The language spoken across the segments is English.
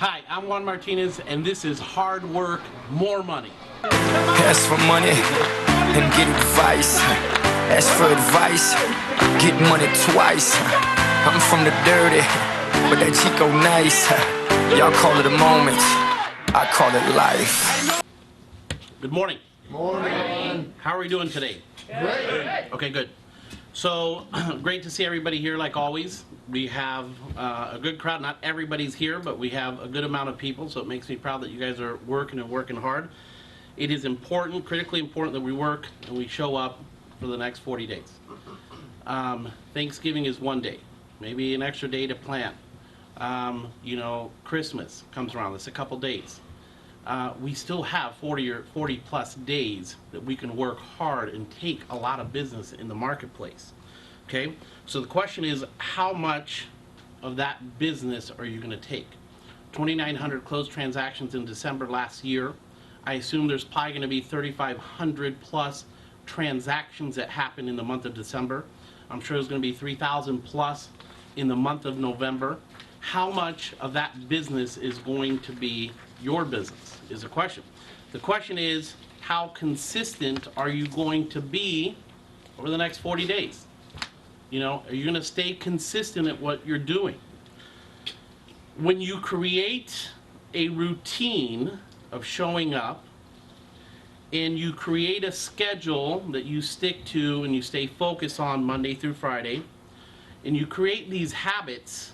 Hi, I'm Juan.Martinez, and this is Hard Work, More Money. Ask for money and get advice. Ask for advice, get money twice. I'm from the dirty, but that Chico nice. Y'all call it a moment, I call it life. Good morning. Morning. How are we doing today? Great. Okay, good. So, great to see everybody here like always. We have a good crowd. Not everybody's here, but we have a good amount of people, so it makes me proud that you guys are working and working hard. It is important, critically important, that we work and we show up for the next 40 days. Thanksgiving is one day, maybe an extra day to plan. Christmas comes around, it's a couple days. We still have 40 plus days that we can work hard and take a lot of business in the marketplace. Okay, so the question is, how much of that business are you going to take? 2,900 closed transactions in December last year. I assume there's probably going to be 3,500 plus transactions that happen in the month of December. I'm sure there's going to be 3,000 plus in the month of November. How much of that business is going to be your business is the question. The question is, how consistent are you going to be over the next 40 days? Are you going to stay consistent at what you're doing? When you create a routine of showing up and you create a schedule that you stick to and you stay focused on Monday through Friday, and you create these habits,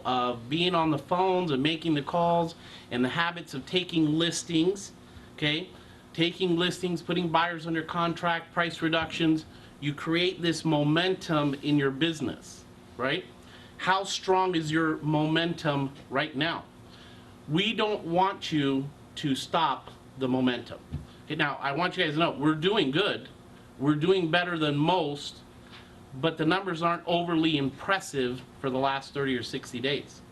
of being on the phones and making the calls, and the habits of taking listings, okay? Taking listings, putting buyers under contract, price reductions. You create this momentum in your business, right? How strong is your momentum right now? We don't want you to stop the momentum. Okay, now, I want you guys to know, we're doing good. We're doing better than most, but the numbers aren't overly impressive for the last 30 or 60 days.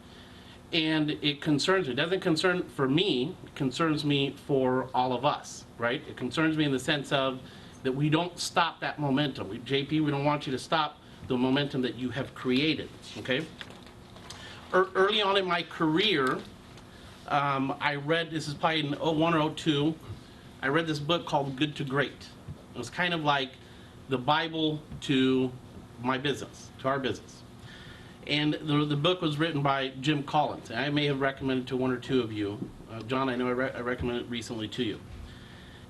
And it concerns me. It doesn't concern for me, it concerns me for all of us, right? It concerns me in the sense of that we don't stop that momentum. JP, we don't want you to stop the momentum that you have created, okay? Early on in my career, I read, this is probably in 01 or 02, I read this book called Good to Great. It was kind of like the Bible to my business, to our business. And the book was written by Jim Collins. I may have recommended it to one or two of you. John, I know I recommended it recently to you.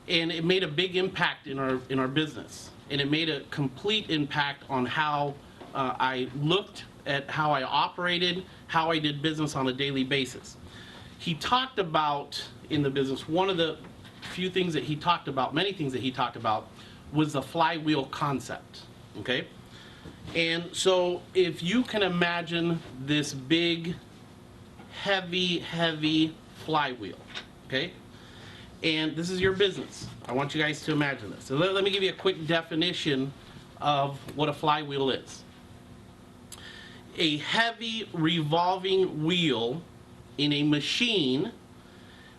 And it made a big impact in our business. And it made a complete impact on how I looked at how I operated, how I did business on a daily basis. He talked about, in the business, one of the few things that he talked about, many things that he talked about, was the flywheel concept, okay? And so if you can imagine this big, heavy flywheel, okay? And this is your business. I want you guys to imagine this. So let me give you a quick definition of what a flywheel is. A heavy revolving wheel in a machine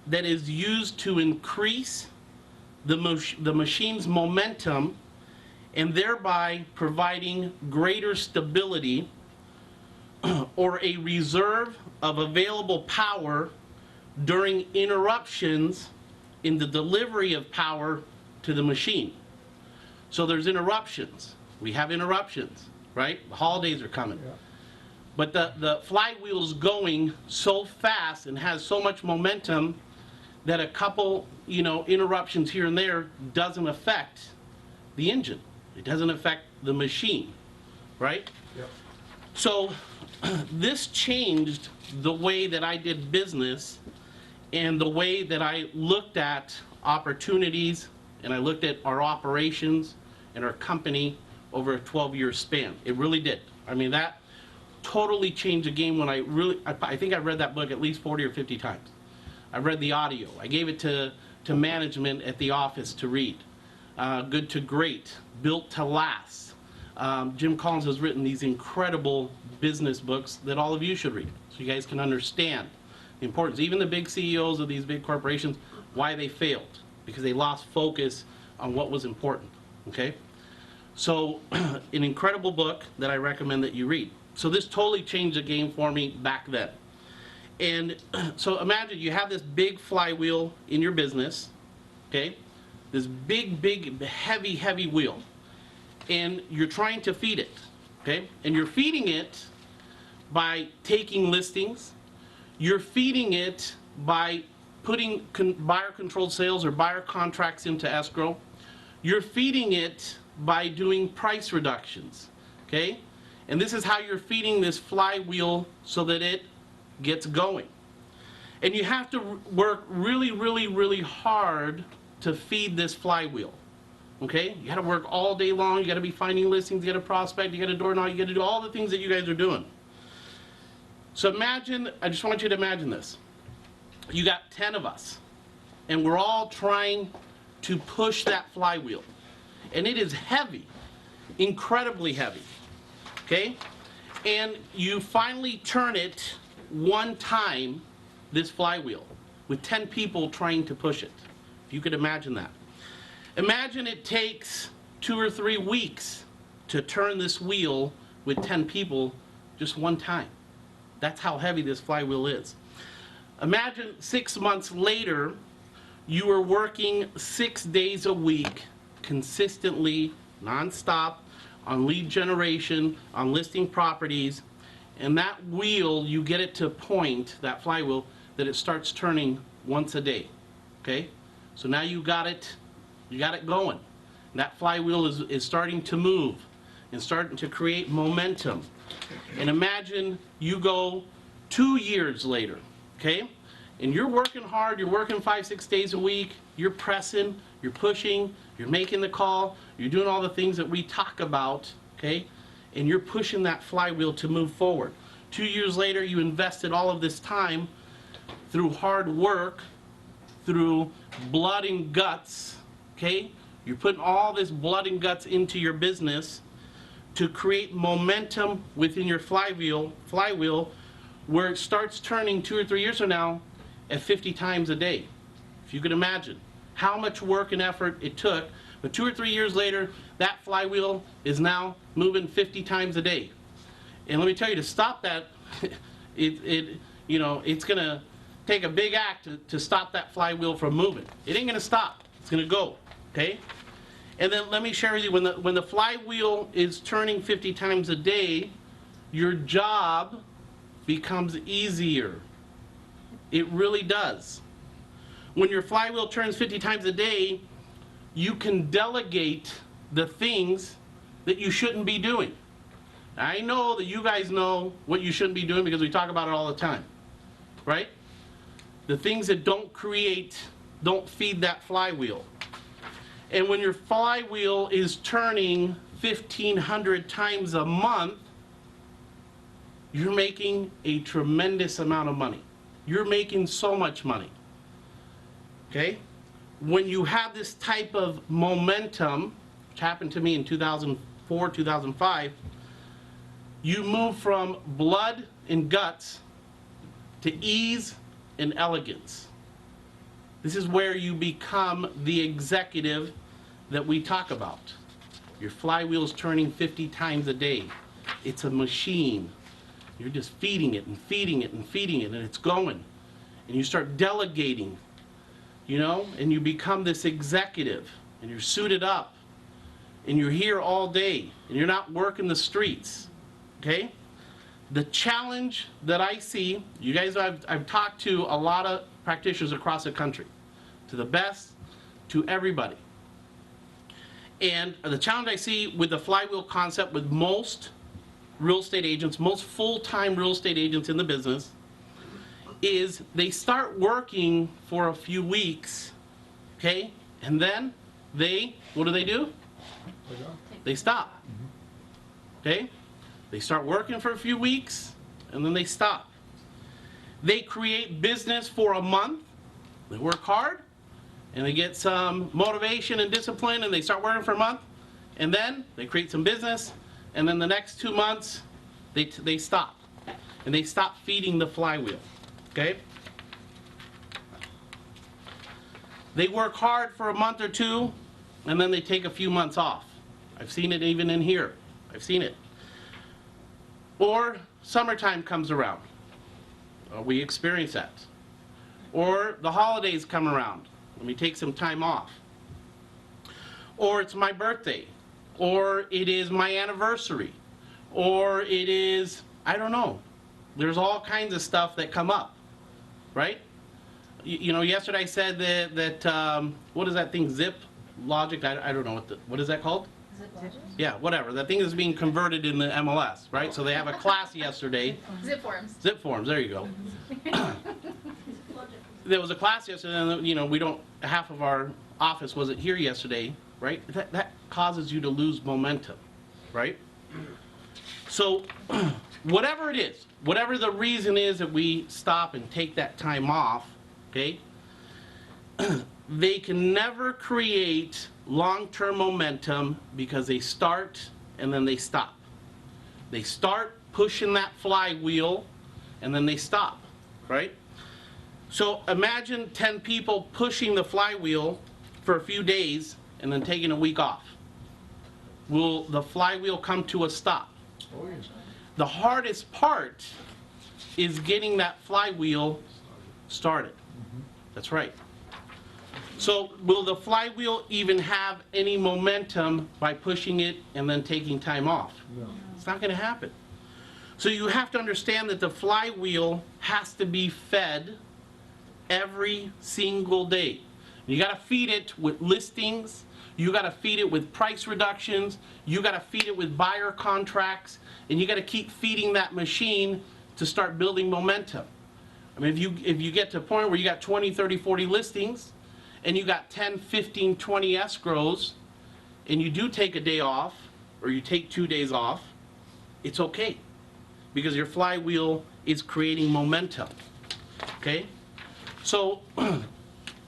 that is used to increase the machine's momentum and thereby providing greater stability or a reserve of available power during interruptions in the delivery of power to the machine. So there's interruptions. We have interruptions, right? The holidays are coming. Yeah. But the flywheel's going so fast and has so much momentum that a couple, interruptions here and there doesn't affect the engine. It doesn't affect the machine, right? Yep. So this changed the way that I did business and the way that I looked at opportunities, and I looked at our operations and our company over a 12-year span. It really did. I mean, that totally changed the game when I think I read that book at least 40 or 50 times. I read the audio. I gave it to management at the office to read. Good to Great, Built to Last. Jim Collins has written these incredible business books that all of you should read, so you guys can understand the importance. Even the big CEOs of these big corporations, why they failed, because they lost focus on what was important, okay? So, an incredible book that I recommend that you read. So this totally changed the game for me back then. And so imagine you have this big flywheel in your business, okay? This big, heavy wheel. And you're trying to feed it, okay? And you're feeding it by taking listings. You're feeding it by putting buyer-controlled sales or buyer contracts into escrow. You're feeding it by doing price reductions, okay? And this is how you're feeding this flywheel so that it gets going. And you have to work really hard to feed this flywheel, okay? You gotta work all day long, you gotta be finding listings, you gotta prospect, you gotta door knock, you gotta do all the things that you guys are doing. So imagine, I just want you to imagine this. You got 10 of us, and we're all trying to push that flywheel. And it is heavy, incredibly heavy, okay? And you finally turn it one time, this flywheel, with 10 people trying to push it. If you could imagine that. Imagine it takes 2 or 3 weeks to turn this wheel with 10 people just one time. That's how heavy this flywheel is. Imagine 6 months later, you are working 6 days a week, consistently, nonstop, on lead generation, on listing properties, and that wheel, you get it to a point, that flywheel, that it starts turning once a day, okay? So now you got it going. That flywheel is starting to move and starting to create momentum. And imagine you go 2 years later, okay? And you're working hard, you're working 5, 6 days a week, you're pressing, you're pushing, you're making the call, you're doing all the things that we talk about, okay? And you're pushing that flywheel to move forward. 2 years later, you invested all of this time through hard work, through blood and guts, okay? You're putting all this blood and guts into your business to create momentum within your flywheel, where it starts turning 2 or 3 years from now at 50 times a day. If you could imagine how much work and effort it took, but 2 or 3 years later, that flywheel is now moving 50 times a day. And let me tell you, to stop that, it's gonna take a big act to stop that flywheel from moving. It ain't gonna stop, it's gonna go, okay? And then let me share with you, when the flywheel is turning 50 times a day, your job becomes easier. It really does. When your flywheel turns 50 times a day, you can delegate the things that you shouldn't be doing. I know that you guys know what you shouldn't be doing because we talk about it all the time, right? The things that don't feed that flywheel. And when your flywheel is turning 1,500 times a month, you're making a tremendous amount of money. You're making so much money, okay? When you have this type of momentum, which happened to me in 2004, 2005, you move from blood and guts to ease and elegance. This is where you become the executive that we talk about. Your flywheel's turning 50 times a day. It's a machine. You're just feeding it and feeding it and feeding it, and it's going. And you start delegating, and you become this executive, and you're suited up, and you're here all day, and you're not working the streets, okay? The challenge that I see, you guys, I've talked to a lot of practitioners across the country, to the best, to everybody. And the challenge I see with the flywheel concept with most real estate agents, most full-time real estate agents in the business, is they start working for a few weeks, okay? And then what do? They stop, okay? They start working for a few weeks, and then they stop. They create business for a month, they work hard, and they get some motivation and discipline, and they start working for a month, and then they create some business, and then the next 2 months, they stop. And they stop feeding the flywheel, okay? They work hard for a month or two, and then they take a few months off. I've seen it even in here. I've seen it. Or summertime comes around. We experience that. Or the holidays come around. Let me take some time off. Or it's my birthday. Or it is my anniversary. Or it is, I don't know. There's all kinds of stuff that come up, right? You know, yesterday I said that what is that thing, Zip Logic? I don't know, what is that called? Yeah, whatever. That thing is being converted in the MLS, right? So they have a class yesterday. Zip forms. Zip forms, there you go. There was a class yesterday, and you know, half of our office wasn't here yesterday, right? That causes you to lose momentum, right? So, whatever it is, whatever the reason is that we stop and take that time off, okay? They can never create long-term momentum because they start and then they stop. They start pushing that flywheel and then they stop, right? So imagine 10 people pushing the flywheel for a few days and then taking a week off. Will the flywheel come to a stop? Oh, yes. The hardest part is getting that flywheel started. That's right. So will the flywheel even have any momentum by pushing it and then taking time off? No. It's not going to happen. So you have to understand that the flywheel has to be fed every single day. You got to feed it with listings. You got to feed it with price reductions. You got to feed it with buyer contracts. And you got to keep feeding that machine to start building momentum. I mean, if you get to a point where you got 20, 30, 40 listings, and you got 10, 15, 20 escrows, and you do take a day off, or you take 2 days off, it's okay. Because your flywheel is creating momentum. Okay? So,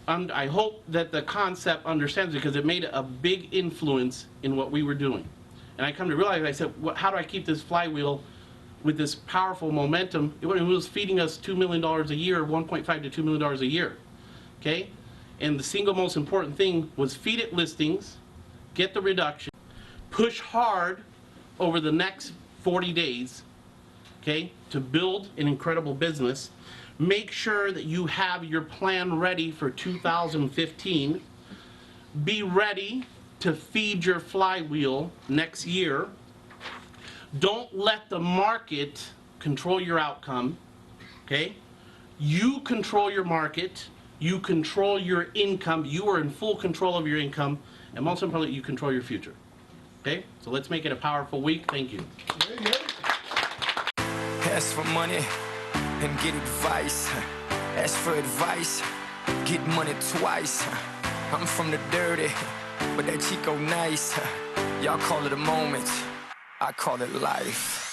I hope that the concept understands it, because it made a big influence in what we were doing. And I come to realize, I said, how do I keep this flywheel with this powerful momentum? It was feeding us $2 million a year, $1.5 to $2 million a year. Okay? And the single most important thing was feed it listings, get the reduction, push hard over the next 40 days, okay, to build an incredible business. Make sure that you have your plan ready for 2015. Be ready to feed your flywheel next year. Don't let the market control your outcome, okay? You control your market. You control your income. You are in full control of your income. And most importantly, you control your future. Okay? So let's make it a powerful week. Thank you. Ask for money and get advice. Ask for advice, get money twice. I'm from the dirty, but that Chico nice. Y'all call it a moment, I call it life.